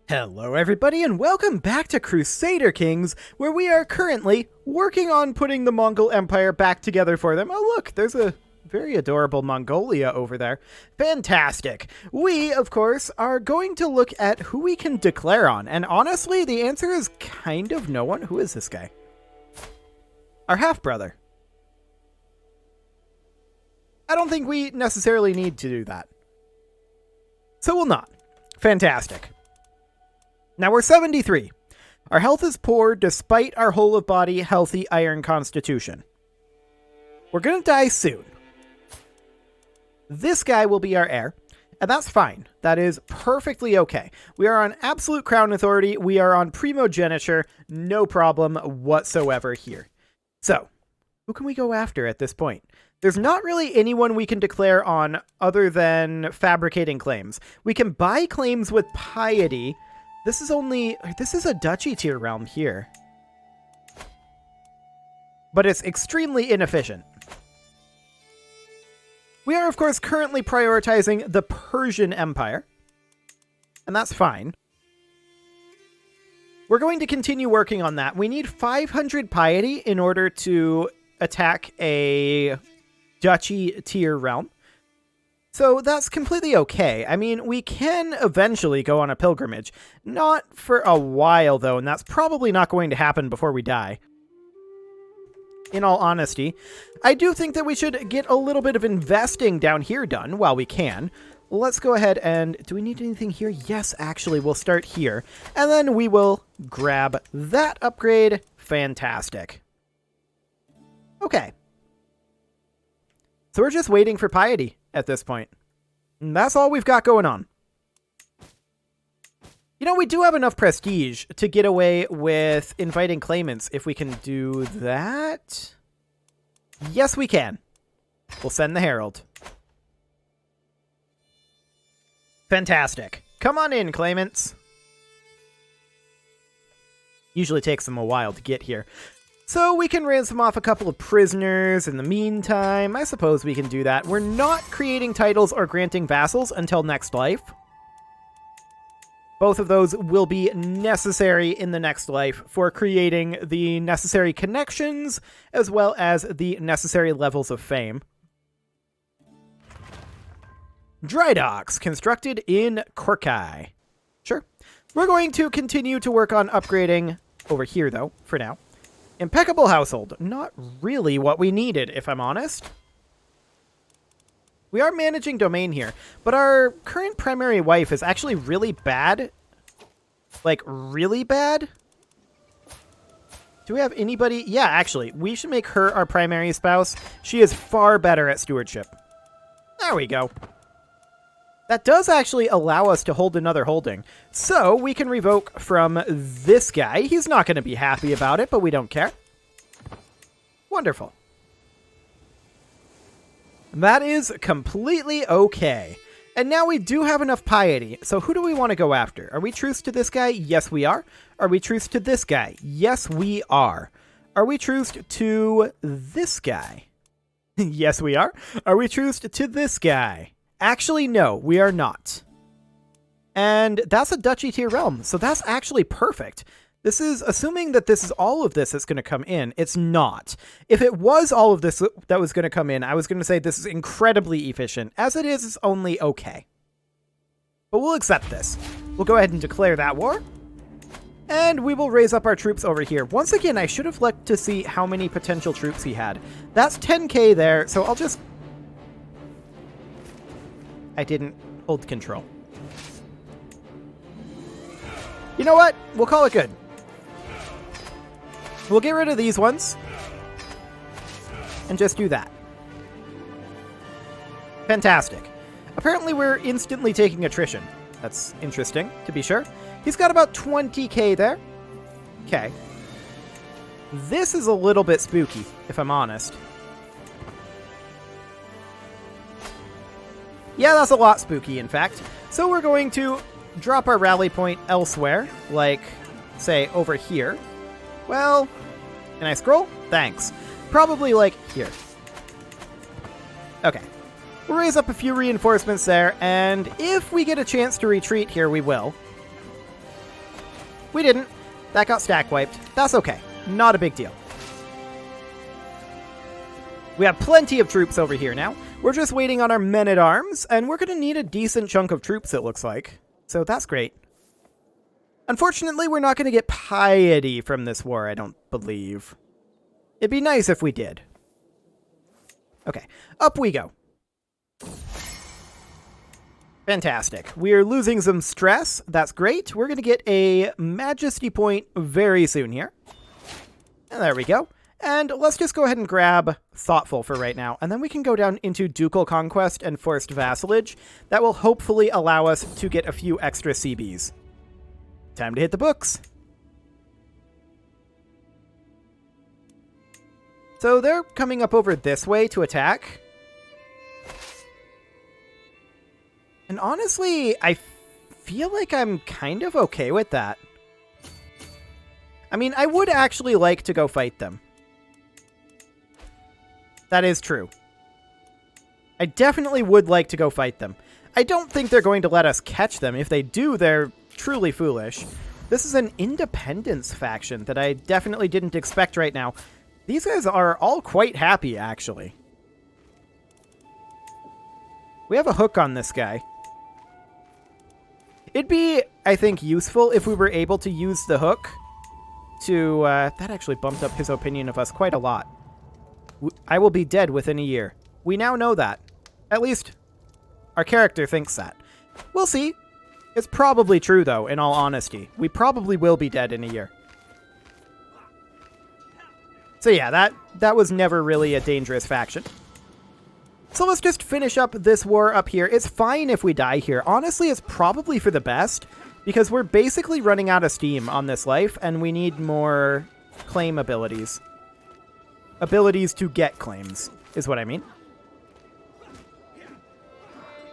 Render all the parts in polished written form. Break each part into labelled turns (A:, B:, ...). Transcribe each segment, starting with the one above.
A: Hello everybody and welcome back to Crusader Kings, where we are currently working on putting the Mongol Empire back together for them. Oh look, there's a very adorable Mongolia over there. Fantastic. We, of course, are going to look at who we can declare on, and honestly, the answer is kind of no one. Who is this guy? Our half-brother. I don't think we necessarily need to do that. So we'll not. Fantastic. Now we're 73. Our health is poor despite our whole of body healthy iron constitution. We're going to die soon. This guy will be our heir, and that's fine. That is perfectly okay. We are on absolute crown authority. We are on primogeniture. No problem whatsoever here. So, who can we go after at this point? There's not really anyone we can declare on other than fabricating claims. We can buy claims with piety. This is a duchy tier realm here. But it's extremely inefficient. We are, of course, currently prioritizing the Persian Empire. And that's fine. We're going to continue working on that. We need 500 piety in order to attack a duchy tier realm. So that's completely okay. I mean, we can eventually go on a pilgrimage. Not for a while, though, and that's probably not going to happen before we die. In all honesty, I do think that we should get a little bit of investing down here done while we can. Let's go ahead and... Do we need anything here? Yes, actually, we'll start here. And then we will grab that upgrade. Fantastic. Okay. So we're just waiting for piety at this point. And that's all we've got going on. You know, we do have enough prestige to get away with inviting claimants if we can do that. Yes, we can. We'll send the herald. Fantastic. Come on in, claimants. Usually takes them a while to get here. So we can ransom off a couple of prisoners in the meantime. I suppose we can do that. We're not creating titles or granting vassals until next life. Both of those will be necessary in the next life for creating the necessary connections as well as the necessary levels of fame. Dry docks constructed in Korkai. Sure. We're going to continue to work on upgrading over here, though, for now. Impeccable household. Not really what we needed, if I'm honest. We are managing domain here, but our current primary wife is actually really bad. Like, really bad? Do we have anybody? Yeah, actually, we should make her our primary spouse. She is far better at stewardship. There we go. That does actually allow us to hold another holding. So we can revoke from this guy. He's not going to be happy about it, but we don't care. Wonderful. That is completely okay. And now we do have enough piety. So who do we want to go after? Are we truce to this guy? Yes, we are. Are we truce to this guy? Yes, we are. Are we truce to this guy? Yes, we are. Are we truce to this guy? Actually, no, we are not. And that's a duchy tier realm, so that's actually perfect. This is assuming that this is all of this that's going to come in. It's not. If it was all of this that was going to come in, I was going to say this is incredibly efficient. As it is, it's only okay. But we'll accept this. We'll go ahead and declare that war. And we will raise up our troops over here. Once again, I should have looked to see how many potential troops he had. That's 10k there, so I'll just... I didn't hold control. You know what? We'll call it good. We'll get rid of these ones. And just do that. Fantastic. Apparently we're instantly taking attrition. That's interesting, to be sure. He's got about 20k there. Okay. This is a little bit spooky, if I'm honest. Yeah, that's a lot spooky, in fact. So we're going to drop our rally point elsewhere, like, say, over here. Well, can I scroll? Thanks. Probably, like, here. Okay. We'll raise up a few reinforcements there, and if we get a chance to retreat here, we will. We didn't. That got stack wiped. That's okay. Not a big deal. We have plenty of troops over here now. We're just waiting on our men-at-arms, and we're going to need a decent chunk of troops, it looks like. So that's great. Unfortunately, we're not going to get piety from this war, I don't believe. It'd be nice if we did. Okay, up we go. Fantastic. We're losing some stress. That's great. We're going to get a Majesty point very soon here. And there we go. And let's just go ahead and grab Thoughtful for right now, and then we can go down into Ducal Conquest and Forced Vassalage. That will hopefully allow us to get a few extra CBs. Time to hit the books. So they're coming up over this way to attack. And honestly, I feel like I'm kind of okay with that. I mean, I would actually like to go fight them. That is true. I definitely would like to go fight them. I don't think they're going to let us catch them. If they do, they're truly foolish. This is an independence faction that I definitely didn't expect right now. These guys are all quite happy, actually. We have a hook on this guy. It'd be, I think, useful if we were able to use the hook to... that actually bumped up his opinion of us quite a lot. I will be dead within a year. We now know that. At least, our character thinks that. We'll see. It's probably true, though, in all honesty. We probably will be dead in a year. So yeah, that was never really a dangerous faction. So let's just finish up this war up here. It's fine if we die here. Honestly, it's probably for the best, because we're basically running out of steam on this life, and we need more claim abilities. Abilities to get claims, is what I mean.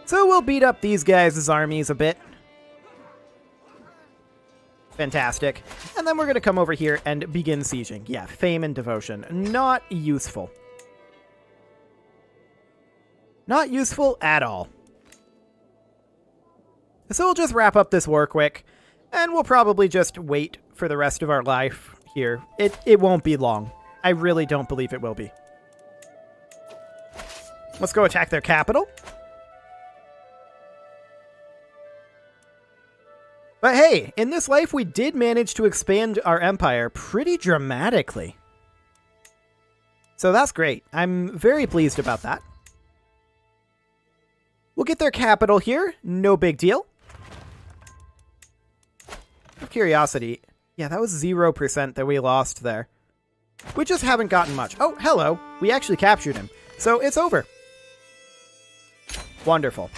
A: So we'll beat up these guys' armies a bit. Fantastic. And then we're going to come over here and begin sieging. Yeah, fame and devotion. Not useful. Not useful at all. So we'll just wrap up this war quick, and we'll probably just wait for the rest of our life here. It won't be long. I really don't believe it will be. Let's go attack their capital. But hey, in this life, we did manage to expand our empire pretty dramatically. So that's great. I'm very pleased about that. We'll get their capital here. No big deal. Out of curiosity, yeah, that was 0% that we lost there. We just haven't gotten much. Oh, hello. We actually captured him. So it's over. Wonderful.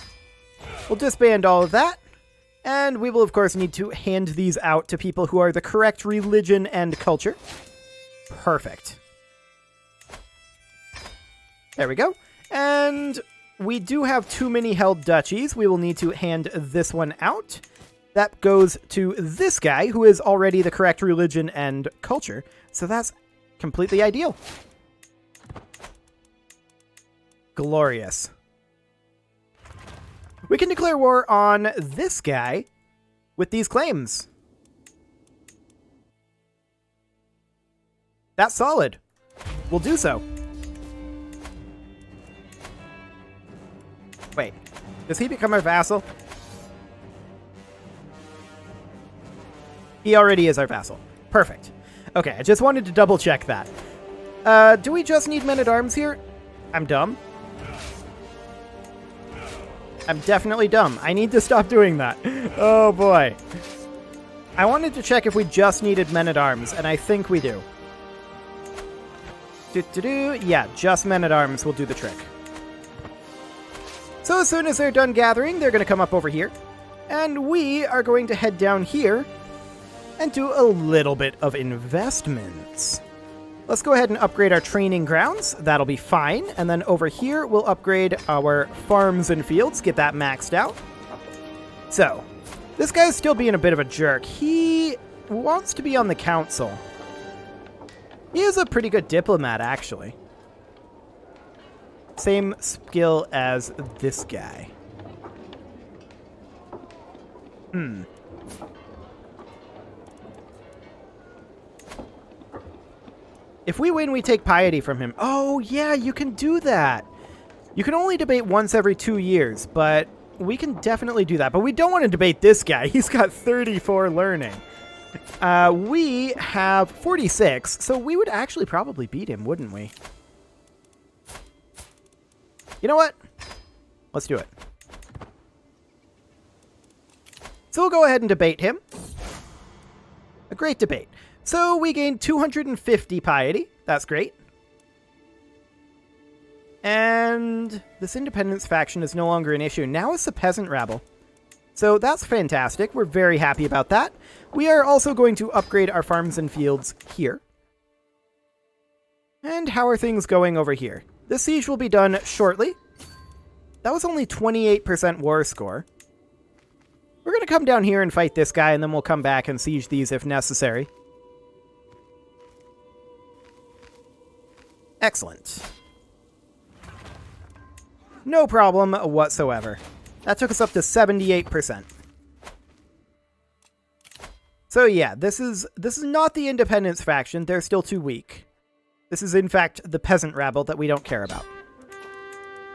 A: We'll disband all of that. And we will, of course, need to hand these out to people who are the correct religion and culture. Perfect. There we go. And we do have too many held duchies. We will need to hand this one out. That goes to this guy, who is already the correct religion and culture. So that's completely ideal. Glorious. We can declare war on this guy with these claims. That's solid. We'll do so. Wait, does he become our vassal? He already is our vassal. Perfect. Okay, I just wanted to double check that. Do we just need men-at-arms here? I'm dumb. I'm definitely dumb. I need to stop doing that. Oh boy. I wanted to check if we just needed men-at-arms, and I think we do. Yeah, just men-at-arms will do the trick. So as soon as they're done gathering, they're going to come up over here. And we are going to head down here and do a little bit of investments. Let's go ahead and upgrade our training grounds. That'll be fine. And then over here, we'll upgrade our farms and fields, get that maxed out. So, this guy's still being a bit of a jerk. He wants to be on the council. He is a pretty good diplomat, actually. Same skill as this guy. If we win, we take piety from him. Oh, yeah, you can do that. You can only debate once every 2 years, but we can definitely do that. But we don't want to debate this guy. He's got 34 learning. We have 46, so we would actually probably beat him, wouldn't we? You know what? Let's do it. So we'll go ahead and debate him. A great debate. So we gained 250 piety. That's great. And this independence faction is no longer an issue. Now it's the peasant rabble. So that's fantastic. We're very happy about that. We are also going to upgrade our farms and fields here. And how are things going over here? The siege will be done shortly. That was only 28% war score. We're going to come down here and fight this guy, and then we'll come back and siege these if necessary. Excellent. No problem whatsoever. That took us up to 78%. So yeah, this is not the independence faction. They're still too weak. This is in fact the peasant rabble that we don't care about.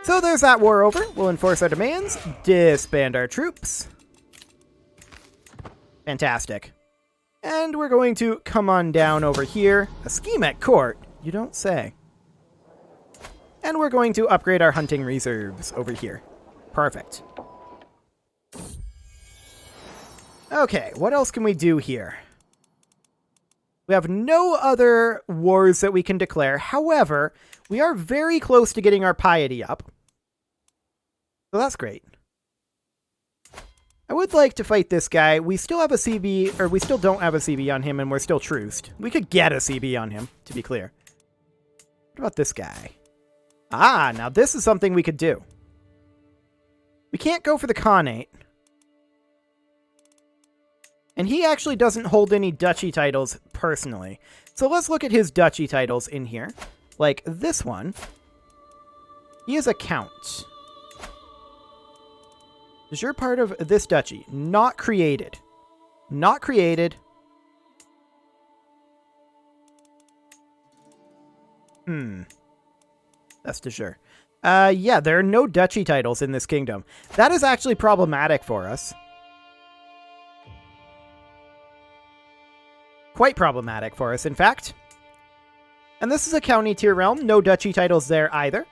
A: So there's that war over. We'll enforce our demands, disband our troops. Fantastic. And we're going to come on down over here. A scheme at court? You don't say. And we're going to upgrade our hunting reserves over here. Perfect. Okay, what else can we do here? We have no other wars that we can declare. However, we are very close to getting our piety up. So that's great. I would like to fight this guy. We still have a CB, or we still don't have a CB on him, and we're still truced. We could get a CB on him, to be clear. What about this guy? Ah, now this is something we could do. We can't go for the Khanate. And he actually doesn't hold any duchy titles personally. So let's look at his duchy titles in here. Like this one. He is a count. Is your part of this duchy? Not created. Not created. That's for sure. Yeah, there are no duchy titles in this kingdom. That is actually problematic for us. Quite problematic for us, in fact. And this is a county tier realm. No duchy titles there either.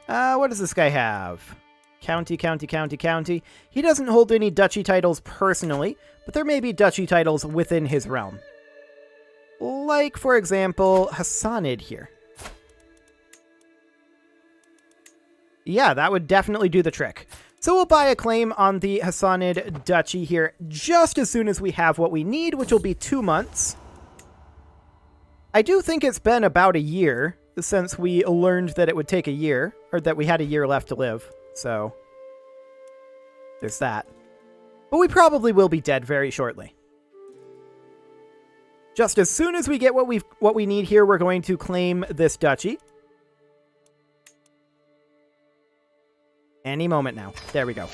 A: What does this guy have? County, county, county, county. He doesn't hold any duchy titles personally, but there may be duchy titles within his realm. Like, for example, Hassanid here. Yeah, that would definitely do the trick. So we'll buy a claim on the Hassanid duchy here just as soon as we have what we need, which will be 2 months. I do think it's been about a year since we learned that it would take a year, or that we had a year left to live. So there's that. But we probably will be dead very shortly. Just as soon as we get what we need here, we're going to claim this duchy. Any moment now. There we go.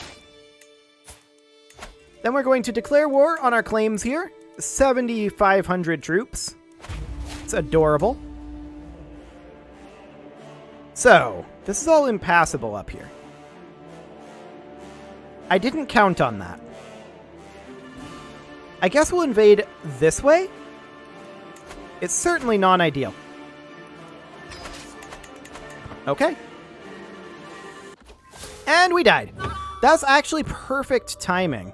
A: Then we're going to declare war on our claims here. 7,500 troops. It's adorable. So, this is all impassable up here. I didn't count on that. I guess we'll invade this way. It's certainly non-ideal. Okay. And we died. That's actually perfect timing.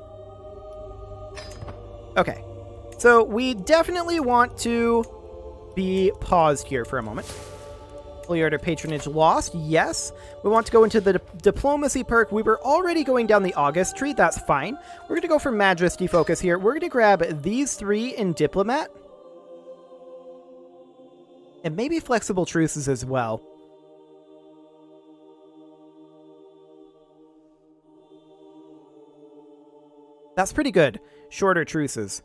A: Okay. So we definitely want to be paused here for a moment. Holy Order patronage lost. Yes. We want to go into the diplomacy perk. We were already going down the August tree. That's fine. We're going to go for majesty focus here. We're going to grab these 3 in diplomat. And maybe flexible truces as well. That's pretty good. Shorter truces.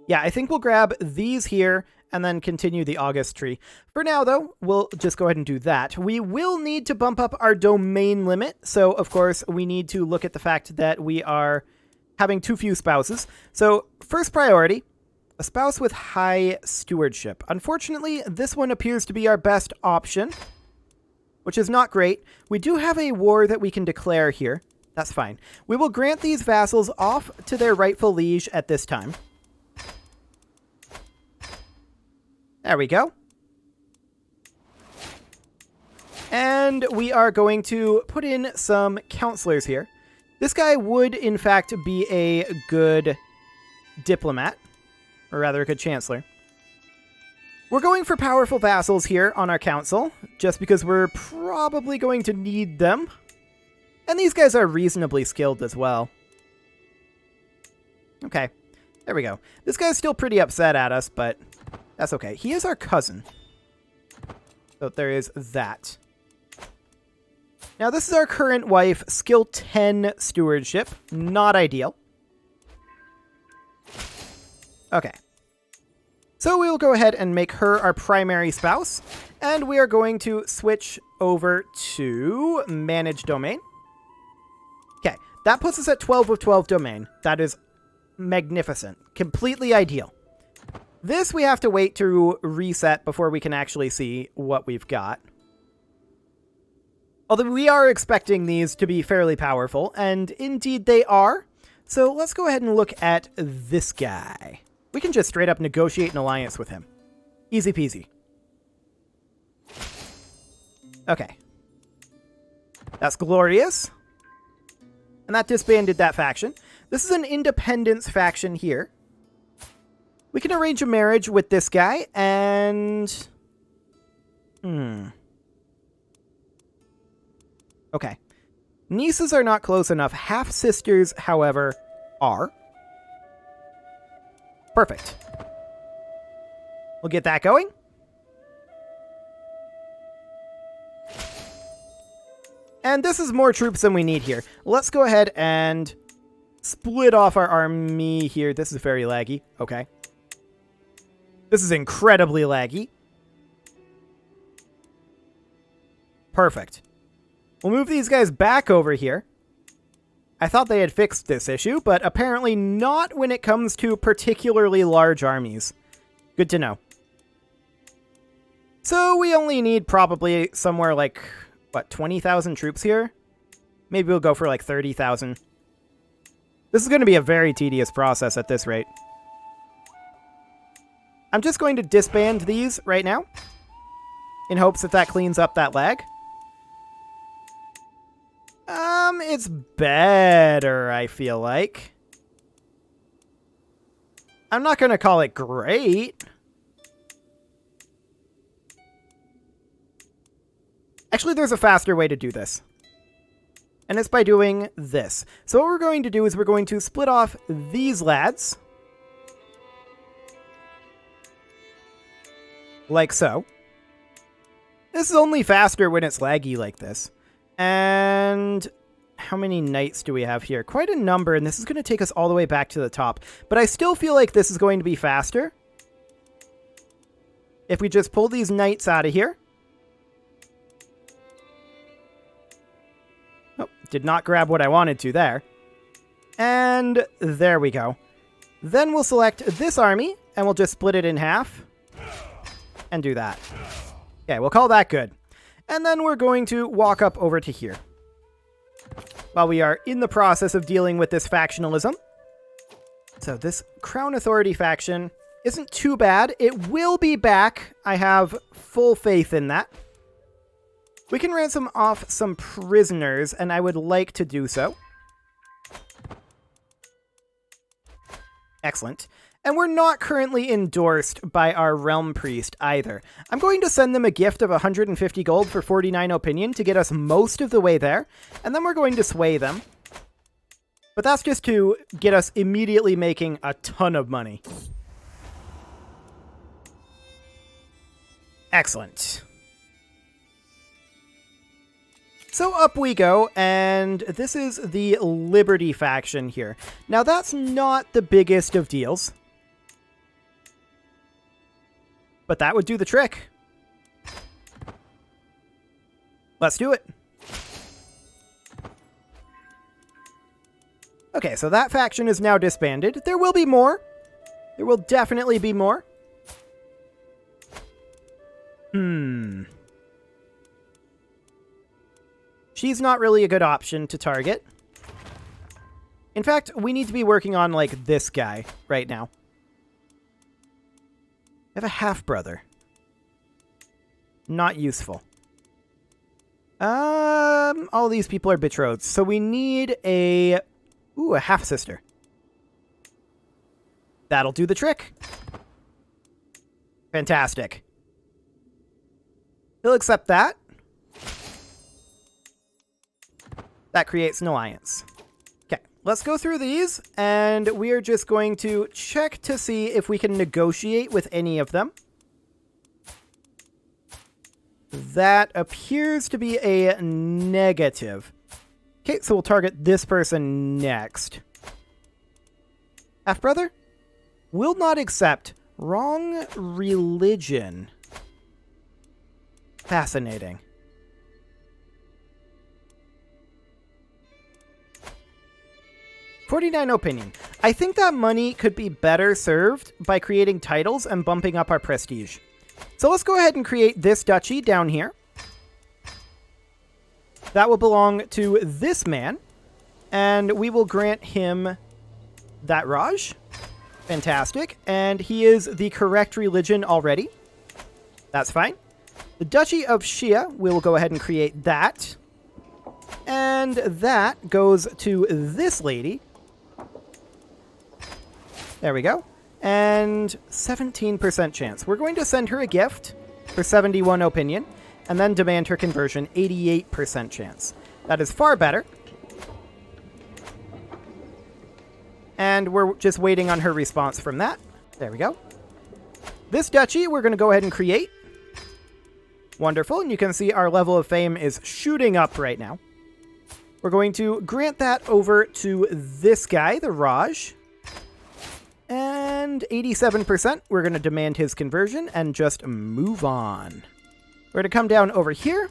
A: Yeah, I think we'll grab these here and then continue the August tree. For now, though, we'll just go ahead and do that. We will need to bump up our domain limit. So, of course, we need to look at the fact that we are having too few spouses. So, first priority, A spouse with high stewardship. Unfortunately, this one appears to be our best option, which is not great. We do have a war that we can declare here. That's fine. We will grant these vassals off to their rightful liege at this time. There we go. And we are going to put in some counselors here. This guy would, in fact, be a good diplomat. Or rather, a good chancellor. We're going for powerful vassals here on our council, just because we're probably going to need them. And these guys are reasonably skilled as well. Okay, there we go. This guy's still pretty upset at us, but that's okay. He is our cousin. So there is that. Now, this is our current wife, skill 10 stewardship. Not ideal. Okay. So we'll go ahead and make her our primary spouse, and we are going to switch over to Manage Domain. Okay, that puts us at 12 of 12 domain. That is magnificent. Completely ideal. This we have to wait to reset before we can actually see what we've got. Although we are expecting these to be fairly powerful, and indeed they are. So let's go ahead and look at this guy. We can just straight up negotiate an alliance with him. Easy peasy. Okay. That's glorious. And that disbanded that faction. This is an independence faction here. We can arrange a marriage with this guy, and... Okay. Nieces are not close enough. Half-sisters, however, are. Perfect. We'll get that going. And this is more troops than we need here. Let's go ahead and split off our army here. This is very laggy. Okay. This is incredibly laggy. Perfect. We'll move these guys back over here. I thought they had fixed this issue, but apparently not when it comes to particularly large armies. Good to know. So we only need probably somewhere like, what, 20,000 troops here? Maybe we'll go for like 30,000. This is going to be a very tedious process at this rate. I'm just going to disband these right now, in hopes that that cleans up that lag. It's better, I feel like. I'm not going to call it great. Actually, there's a faster way to do this. And it's by doing this. So what we're going to do is we're going to split off these lads. Like so. This is only faster when it's laggy like this. And how many knights do we have here? Quite a number, and this is going to take us all the way back to the top. But I still feel like this is going to be faster if we just pull these knights out of here. Oh, did not grab what I wanted to there. And there we go. Then we'll select this army, and we'll just split it in half. And do that. Okay, we'll call that good. And then we're going to walk up over to here. While we are in the process of dealing with this factionalism. So this Crown Authority faction isn't too bad. It will be back. I have full faith in that. We can ransom off some prisoners, and I would like to do so. Excellent. And we're not currently endorsed by our Realm Priest either. I'm going to send them a gift of 150 gold for 49 opinion to get us most of the way there, and then we're going to sway them. But that's just to get us immediately making a ton of money. Excellent. So up we go, and this is the Liberty faction here. Now that's not the biggest of deals. But that would do the trick. Let's do it. Okay, so that faction is now disbanded. There will be more. There will definitely be more. She's not really a good option to target. In fact, we need to be working on, like, this guy right now. I have a half-brother. Not useful. All these people are betrothed, so we need a half-sister. That'll do the trick. Fantastic. He'll accept that. That creates an alliance. Okay, let's go through these, and we are just going to check to see if we can negotiate with any of them. That appears to be a negative. Okay, so we'll target this person next. Half-brother? Will not accept. Wrong religion. Fascinating. $49 opinion. I think that money could be better served by creating titles and bumping up our prestige. So let's go ahead and create this duchy down here. That will belong to this man. And we will grant him that Raj. Fantastic. And he is the correct religion already. That's fine. The Duchy of Shia, we'll go ahead and create that. And that goes to this lady. There we go. And 17% chance. We're going to send her a gift for 71 opinion, and then demand her conversion, 88% chance. That is far better. And we're just waiting on her response from that. There we go. This duchy, we're going to go ahead and create. Wonderful. And you can see our level of fame is shooting up right now. We're going to grant that over to this guy, the Raj. And 87%, we're going to demand his conversion and just move on. We're going to come down over here.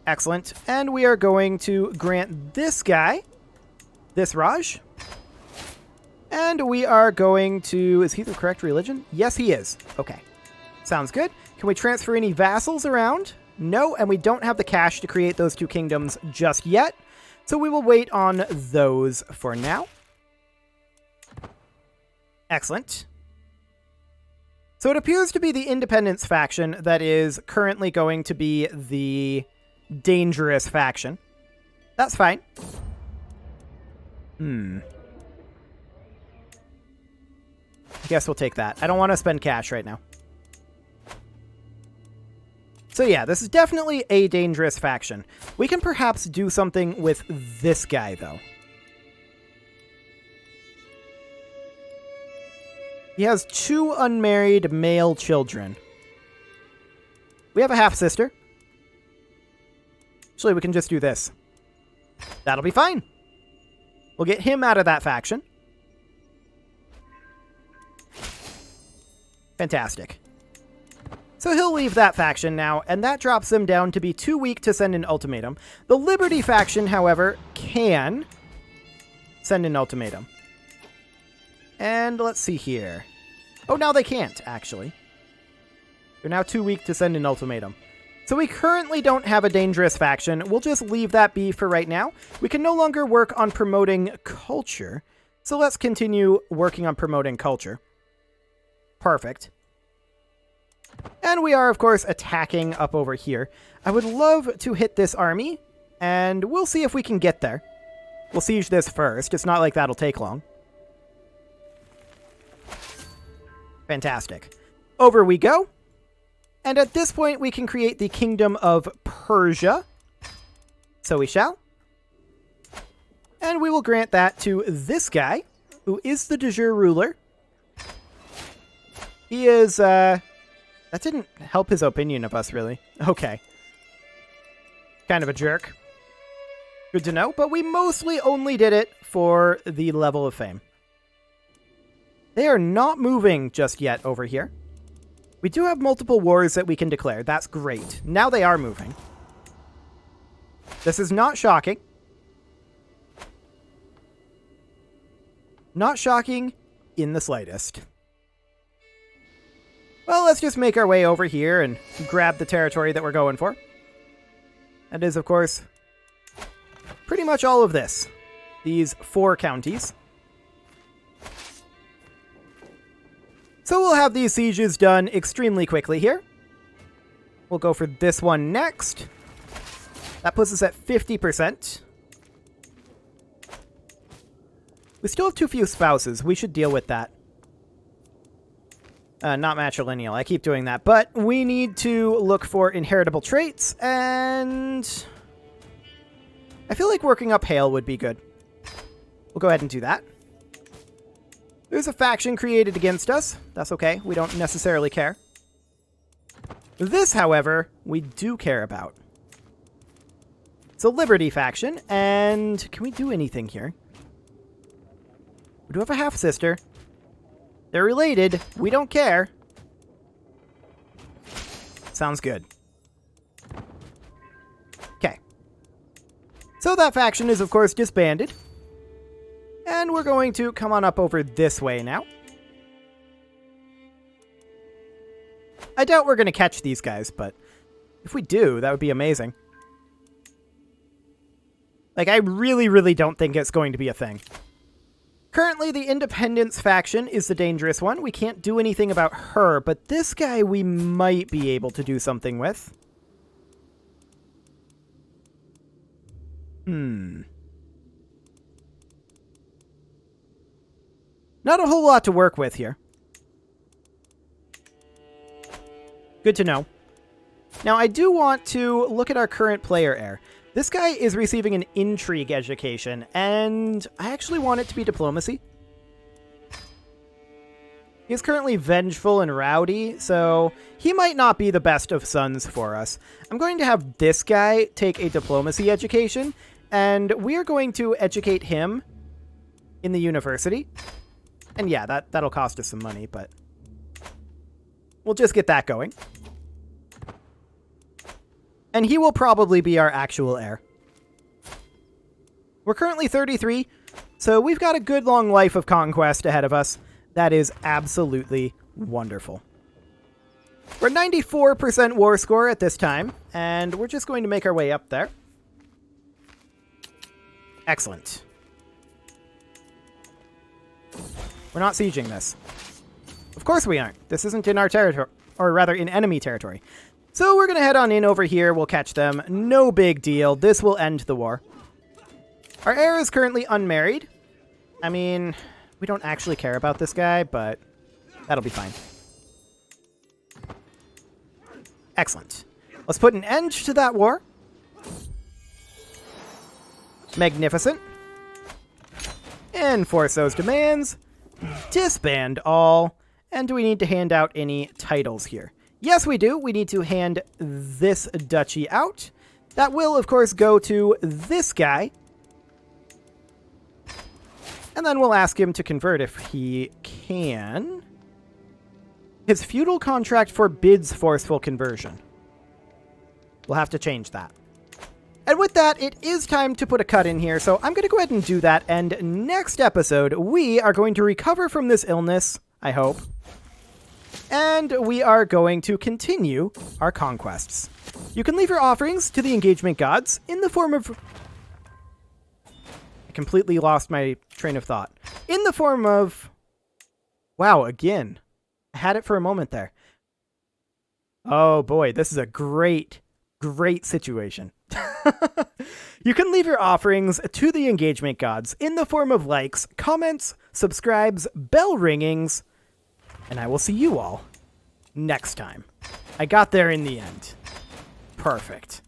A: Excellent. And we are going to grant this guy, this Raj. And we are going to... Is he the correct religion? Yes, he is. Okay. Sounds good. Can we transfer any vassals around? No, and we don't have the cash to create those two kingdoms just yet. So we will wait on those for now. Excellent. So it appears to be the Independence faction that is currently going to be the dangerous faction. That's fine. I guess we'll take that. I don't want to spend cash right now. So yeah, this is definitely a dangerous faction. We can perhaps do something with this guy, though. He has 2 unmarried male children. We have a half-sister. Actually, we can just do this. That'll be fine. We'll get him out of that faction. Fantastic. So he'll leave that faction now, and that drops them down to be too weak to send an ultimatum. The Liberty faction, however, can send an ultimatum. And let's see here. Oh, now they can't, actually. They're now too weak to send an ultimatum. So we currently don't have a dangerous faction. We'll just leave that be for right now. We can no longer work on promoting culture. So let's continue working on promoting culture. Perfect. And we are, of course, attacking up over here. I would love to hit this army, and we'll see if we can get there. We'll siege this first. It's not like that'll take long. Fantastic. Over we go. And at this point, we can create the Kingdom of Persia. So we shall. And we will grant that to this guy, who is the de jure ruler. He is, that didn't help his opinion of us, really. Okay. Kind of a jerk. Good to know, but we mostly only did it for the level of fame. They are not moving just yet over here. We do have multiple wars that we can declare. That's great. Now they are moving. This is not shocking. Not shocking in the slightest. Well, let's just make our way over here and grab the territory that we're going for. That is, of course, pretty much all of this. These 4 counties. So we'll have these sieges done extremely quickly here. We'll go for this one next. That puts us at 50%. We still have too few spouses. We should deal with that. Not matrilineal. I keep doing that. But we need to look for inheritable traits, and I feel like working up Hail would be good. We'll go ahead and do that. There's a faction created against us. That's okay. We don't necessarily care. This, however, we do care about. It's a Liberty faction, and can we do anything here? We do have a half-sister. They're related. We don't care. Sounds good. Okay. So that faction is, of course, disbanded. And we're going to come on up over this way now. I doubt we're going to catch these guys, but if we do, that would be amazing. Like, I really, really don't think it's going to be a thing. Currently, the Independence faction is the dangerous one. We can't do anything about her, but this guy we might be able to do something with. Not a whole lot to work with here. Good to know. Now, I do want to look at our current player heir. This guy is receiving an intrigue education, and I actually want it to be diplomacy. He's currently vengeful and rowdy, so he might not be the best of sons for us. I'm going to have this guy take a diplomacy education, and we are going to educate him in the university. And yeah, that'll cost us some money, but we'll just get that going. And he will probably be our actual heir. We're currently 33, so we've got a good long life of conquest ahead of us. That is absolutely wonderful. We're 94% war score at this time, and we're just going to make our way up there. Excellent. We're not sieging this. Of course we aren't. This isn't in our territory, or rather in enemy territory. So we're going to head on in over here. We'll catch them. No big deal. This will end the war. Our heir is currently unmarried. I mean, we don't actually care about this guy, but that'll be fine. Excellent. Let's put an end to that war. Magnificent. Enforce those demands. Disband all. And do we need to hand out any titles here? Yes, we do. We need to hand this duchy out. That will, of course, go to this guy. And then we'll ask him to convert if he can. His feudal contract forbids forceful conversion. We'll have to change that. And with that, it is time to put a cut in here, so I'm going to go ahead and do that. And next episode, we are going to recover from this illness, I hope. And we are going to continue our conquests. You can leave your offerings to the engagement gods in the form of... I completely lost my train of thought. In the form of... Wow, again. I had it for a moment there. Oh boy, this is a great, great situation. You can leave your offerings to the engagement gods in the form of likes, comments, subscribes, bell ringings, and I will see you all next time. I got there in the end. Perfect.